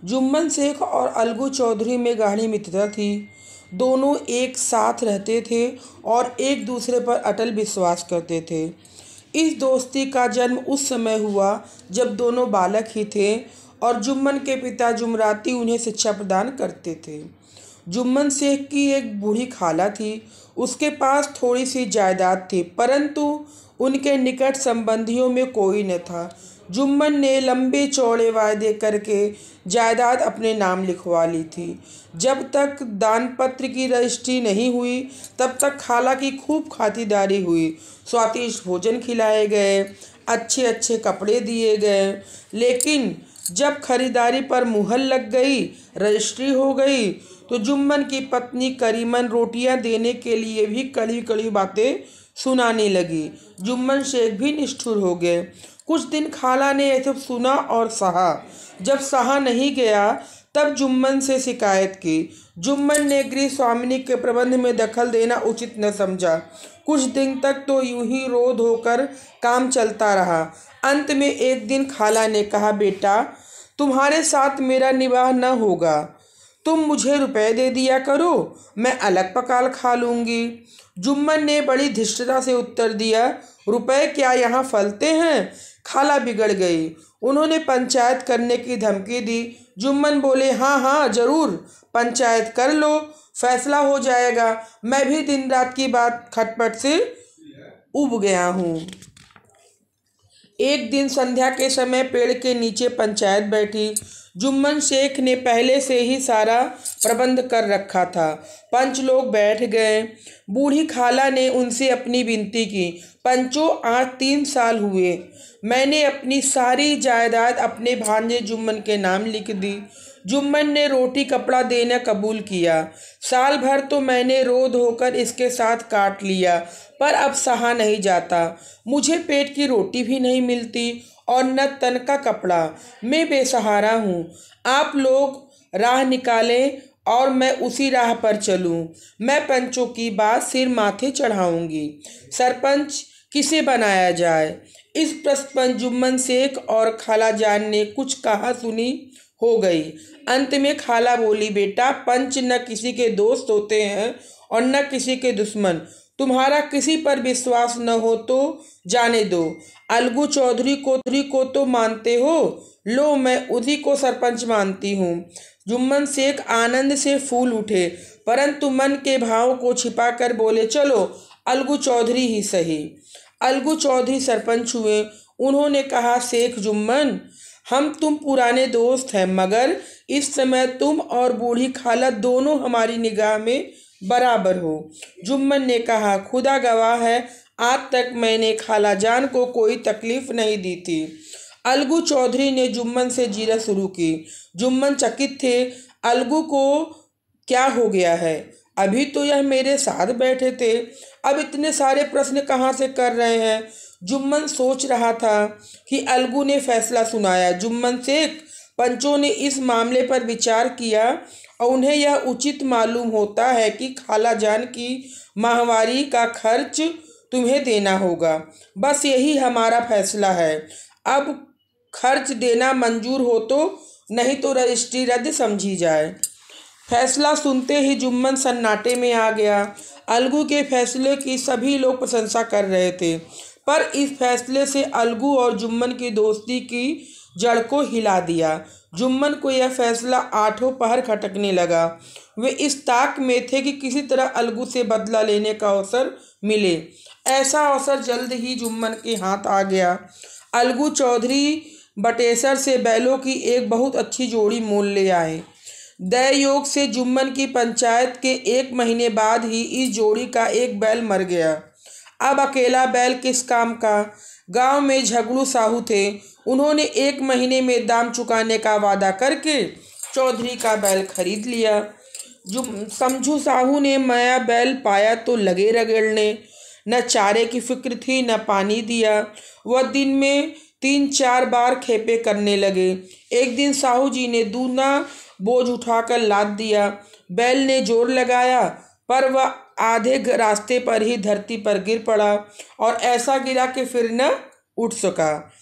जुम्मन शेख और अलगू चौधरी में गाढ़ी मित्रता थी। दोनों एक साथ रहते थे और एक दूसरे पर अटल विश्वास करते थे। इस दोस्ती का जन्म उस समय हुआ जब दोनों बालक ही थे और जुम्मन के पिता जुमराती उन्हें शिक्षा प्रदान करते थे। जुम्मन शेख की एक बूढ़ी खाला थी। उसके पास थोड़ी सी जायदाद थी, परंतु उनके निकट संबंधियों में कोई न था। जुम्मन ने लंबे चौड़े वायदे करके जायदाद अपने नाम लिखवा ली थी। जब तक दानपत्र की रजिस्ट्री नहीं हुई तब तक खाला की खूब खातिरदारी हुई। स्वादिष्ट भोजन खिलाए गए, अच्छे अच्छे कपड़े दिए गए। लेकिन जब खरीदारी पर मुहर लग गई, रजिस्ट्री हो गई, तो जुम्मन की पत्नी करीमन रोटियां देने के लिए भी कड़ी कड़ी बातें सुनाने लगी। जुम्मन शेख भी निष्ठुर हो गए। कुछ दिन खाला ने यह सब सुना और सहा। जब सहा नहीं गया तब जुम्मन से शिकायत की। जुम्मन ने गृह स्वामिनी के प्रबंध में दखल देना उचित न समझा। कुछ दिन तक तो यूं ही रो धोकर काम चलता रहा। अंत में एक दिन खाला ने कहा, बेटा, तुम्हारे साथ मेरा निवाह न होगा। तुम मुझे रुपए दे दिया करो, मैं अलग पकाल खा लूँगी। जुम्मन ने बड़ी धृष्टता से उत्तर दिया, रुपए क्या यहाँ फलते हैं? खाला बिगड़ गई। उन्होंने पंचायत करने की धमकी दी। जुम्मन बोले, हाँ हाँ जरूर, पंचायत कर लो, फैसला हो जाएगा। मैं भी दिन रात की बात खटपट से उब गया हूँ। एक दिन संध्या के समय पेड़ के नीचे पंचायत बैठी। जुम्मन शेख ने पहले से ही सारा प्रबंध कर रखा था। पंच लोग बैठ गए। बूढ़ी खाला ने उनसे अपनी विनती की, पंचों, आज 3 साल हुए मैंने अपनी सारी जायदाद अपने भांजे जुम्मन के नाम लिख दी। जुम्मन ने रोटी कपड़ा देना कबूल किया। साल भर तो मैंने रो धोकर इसके साथ काट लिया, पर अब सहा नहीं जाता। मुझे पेट की रोटी भी नहीं मिलती और न तन का कपड़ा। मैं बेसहारा हूँ। आप लोग राह निकालें और मैं उसी राह पर चलूँ। मैं पंचों की बात सिर माथे चढ़ाऊँगी। सरपंच किसे बनाया जाए? इस प्रश्न पर जुम्मन शेख और खाला जान ने कुछ कहा सुनी हो गई। अंत में खाला बोली, बेटा, पंच न किसी के दोस्त होते हैं और न किसी के दुश्मन। तुम्हारा किसी पर विश्वास न हो तो जाने दो। अलगू चौधरी को तो मानते हो, लो मैं उसी को सरपंच मानती हूँ। जुम्मन शेख आनंद से फूल उठे, परंतु मन के भाव को छिपाकर बोले, चलो अलगू चौधरी ही सही। अलगू चौधरी सरपंच हुए। उन्होंने कहा, शेख जुम्मन, हम तुम पुराने दोस्त हैं, मगर इस समय तुम और बूढ़ी खाला दोनों हमारी निगाह में बराबर हो। जुम्मन ने कहा, खुदा गवाह है, आज तक मैंने खाला जान को कोई तकलीफ नहीं दी थी। अलगू चौधरी ने जुम्मन से जीरा शुरू की। जुम्मन चकित थे। अलगू को क्या हो गया है? अभी तो यह मेरे साथ बैठे थे, अब इतने सारे प्रश्न कहाँ से कर रहे हैं? जुम्मन सोच रहा था कि अलगू ने फैसला सुनाया। जुम्मन शेख, पंचों ने इस मामले पर विचार किया और उन्हें यह उचित मालूम होता है कि खाला जान की माहवारी का खर्च तुम्हें देना होगा। बस यही हमारा फैसला है। अब खर्च देना मंजूर हो तो, नहीं तो रजिस्ट्री रद्द समझी जाए। फैसला सुनते ही जुम्मन सन्नाटे में आ गया। अलगू के फैसले की सभी लोग प्रशंसा कर रहे थे, पर इस फैसले से अलगू और जुम्मन की दोस्ती की जड़ को हिला दिया। जुम्मन को यह फैसला आठों पहर खटकने लगा। वे इस ताक में थे कि किसी तरह अलगू से बदला लेने का अवसर मिले। ऐसा अवसर जल्द ही जुम्मन के हाथ आ गया। अलगू चौधरी बटेसर से बैलों की एक बहुत अच्छी जोड़ी मोल ले आए। दय योग से जुम्मन की पंचायत के 1 महीने बाद ही इस जोड़ी का एक बैल मर गया। अब अकेला बैल किस काम का? गांव में झगड़ू साहू थे। उन्होंने 1 महीने में दाम चुकाने का वादा करके चौधरी का बैल खरीद लिया। समझू साहू ने नया बैल पाया तो लगे रगड़ने। न चारे की फिक्र थी, न पानी दिया। वह दिन में 3-4 बार खेपे करने लगे। एक दिन साहू जी ने दूना बोझ उठाकर लाद दिया। बैल ने जोर लगाया, पर वह आधे रास्ते पर ही धरती पर गिर पड़ा और ऐसा गिरा कि फिर न उठ सका।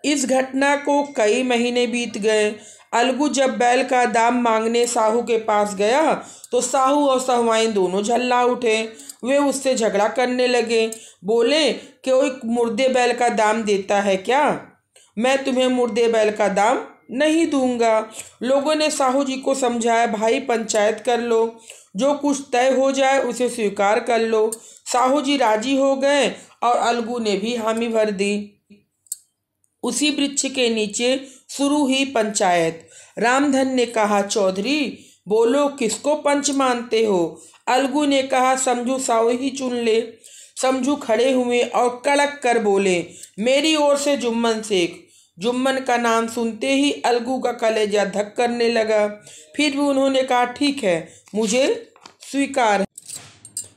इस घटना को कई महीने बीत गए। अलगू जब बैल का दाम मांगने साहू के पास गया तो साहू और सहुआइन दोनों झल्ला उठे। वे उससे झगड़ा करने लगे। बोले, कोई मुर्दे बैल का दाम देता है क्या? मैं तुम्हें मुर्दे बैल का दाम नहीं दूंगा। लोगों ने साहू जी को समझाया, भाई पंचायत कर लो, जो कुछ तय हो जाए उसे स्वीकार कर लो। साहू जी राजी हो गए और अलगू ने भी हामी भर दी। उसी वृक्ष के नीचे शुरू हुई पंचायत। रामधन ने कहा, चौधरी बोलो, किसको पंच मानते हो? अलगू ने कहा, समझू साहू ही चुन ले। समझू खड़े हुए और कड़क कर बोले, मेरी ओर से जुम्मन शेख। जुम्मन का नाम सुनते ही अलगू का कलेजा धक करने लगा। फिर भी उन्होंने कहा, ठीक है, मुझे स्वीकार है।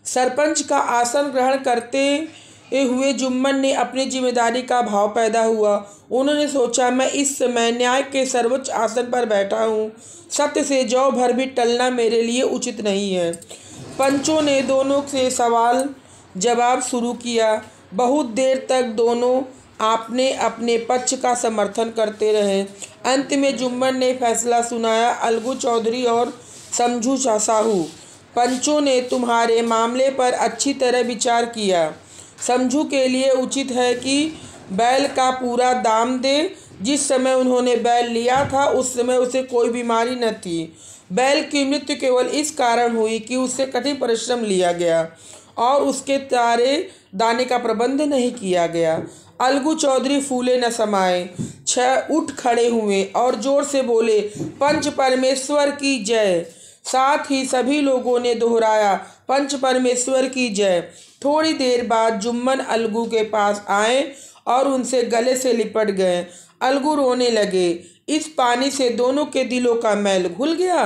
सरपंच का आसन ग्रहण करते हुए जुम्मन ने अपनी जिम्मेदारी का भाव पैदा हुआ। उन्होंने सोचा, मैं इस समय न्याय के सर्वोच्च आसन पर बैठा हूँ, सत्य से जौ भर भी टलना मेरे लिए उचित नहीं है। पंचों ने दोनों से सवाल जवाब शुरू किया। बहुत देर तक दोनों आपने अपने पक्ष का समर्थन करते रहे। अंत में जुम्मन ने फैसला सुनाया, अलगू चौधरी और समझू साहू, पंचों ने तुम्हारे मामले पर अच्छी तरह विचार किया। समझू के लिए उचित है कि बैल का पूरा दाम दे। जिस समय उन्होंने बैल लिया था उस समय उसे कोई बीमारी न थी। बैल की मृत्यु केवल इस कारण हुई कि उससे कठिन परिश्रम लिया गया और उसके चारे दाने का प्रबंध नहीं किया गया। अलगू चौधरी फूले न समाये, उठ खड़े हुए और जोर से बोले, पंच परमेश्वर की जय। साथ ही सभी लोगों ने दोहराया, पंच परमेश्वर की जय। थोड़ी देर बाद जुम्मन अलगू के पास आए और उनसे गले से लिपट गए। अलगू रोने लगे। इस पानी से दोनों के दिलों का मैल घुल गया।